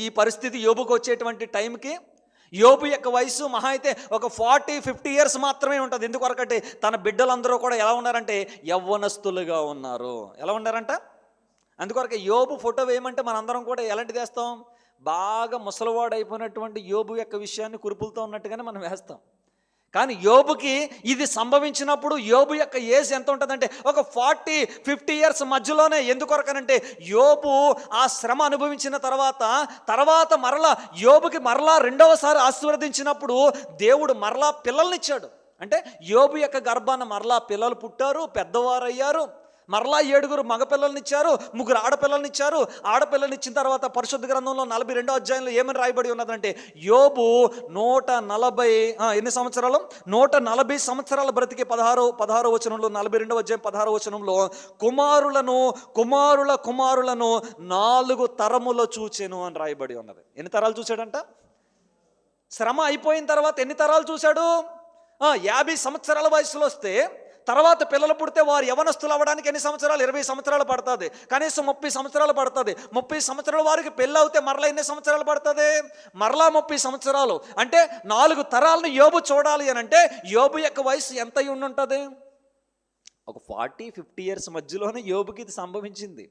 ఈ పరిస్థితి యోబుకు వచ్చేటువంటి టైంకి యోబు యొక్క వయసు మహా అయితే ఒక 40-50 ఇయర్స్ మాత్రమే ఉంటుంది. ఎందుకొరకంటే తన బిడ్డలందరూ కూడా ఎలా ఉన్నారంటే యవ్వనస్తులుగా ఉన్నారు. ఎలా ఉన్నారంట? అందుకొరకే యోబు ఫోటో వేయమంటే మనందరం కూడా ఎలాంటిది వేస్తాం? బాగా ముసలివాడు అయిపోయినటువంటి యోబు యొక్క విషయాన్ని కురుపులతో ఉన్నట్టుగానే మనం వేస్తాం. కానీ యోబుకి ఇది సంభవించినప్పుడు యోబు యొక్క ఏజ్ ఎంత ఉంటుందంటే ఒక 40-50 ఇయర్స్ మధ్యలోనే. ఎందుకొరకనంటే యోబు ఆ శ్రమ అనుభవించిన తర్వాత మరలా యోబుకి మరలా రెండవసారి ఆశీర్వదించినప్పుడు దేవుడు మరలా పిల్లల్నిచ్చాడు. అంటే యోబు యొక్క గర్భాన మరలా పిల్లలు పుట్టారు, పెద్దవారయ్యారు. మరలా 7 మగపిల్లలనిచ్చారు, 3 ఆడపిల్లలనిచ్చారు. ఆడపిల్లనిచ్చిన తర్వాత పరిశుద్ధ గ్రంథంలో 42వ అధ్యాయంలో ఏమని రాయబడి ఉన్నదంటే యోబు 140 సంవత్సరాలు 140 సంవత్సరాల బ్రతికి 16వ వచనంలో 42వ అధ్యాయం 16వ వచనంలో కుమారుల కుమారులను 4 తరములు చూచెను అని రాయబడి ఉన్నది. ఎన్ని తరాలు చూశాడంట? శ్రమ అయిపోయిన తర్వాత ఎన్ని తరాలు చూశాడు? 50 సంవత్సరాల వయసులో వస్తే తర్వాత పిల్లలు పుడితే వారు యవనస్తులు అవ్వడానికి ఎన్ని సంవత్సరాలు? 20 సంవత్సరాలు పడుతుంది. కనీసం 30 సంవత్సరాలు పడుతుంది. 30 సంవత్సరాల వారికి పెళ్ళి అవుతే మరలా ఎన్ని సంవత్సరాలు పడుతుంది? మరలా 30 సంవత్సరాలు. అంటే 4 తరాలను యోబు చూడాలి అని అంటే యోబు యొక్క వయసు ఎంత అయి ఉంటుంది? ఒక 40-50 ఇయర్స్ మధ్యలోనే యోబుకి ఇది సంభవించింది.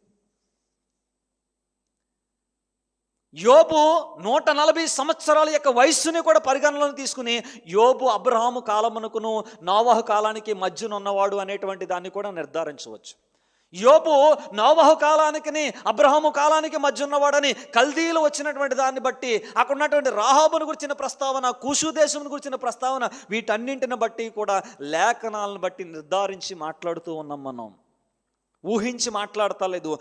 యోబు 140 సంవత్సరాల యొక్క వయస్సుని కూడా పరిగణనలోకి తీసుకుని యోబు అబ్రహాము కాలమునకును నోవహు కాలానికి మధ్యన ఉన్నవాడు అనేటువంటి దాన్ని కూడా నిర్ధారించవచ్చు. యోబు నోవహు కాలానికి అబ్రహాము కాలానికి మధ్య ఉన్నవాడని కల్దీలు వచ్చినటువంటి దాన్ని బట్టి, అక్కడ ఉన్నటువంటి రాహాబును గురించిన ప్రస్తావన, కూషు దేశమును గురించిన ప్రస్తావన, వీటన్నింటిని బట్టి కూడా లేఖనాలను బట్టి నిర్ధారించి మాట్లాడుతూ ఉన్నాం. మనం ఊహించి మాట్లాడతలేదు.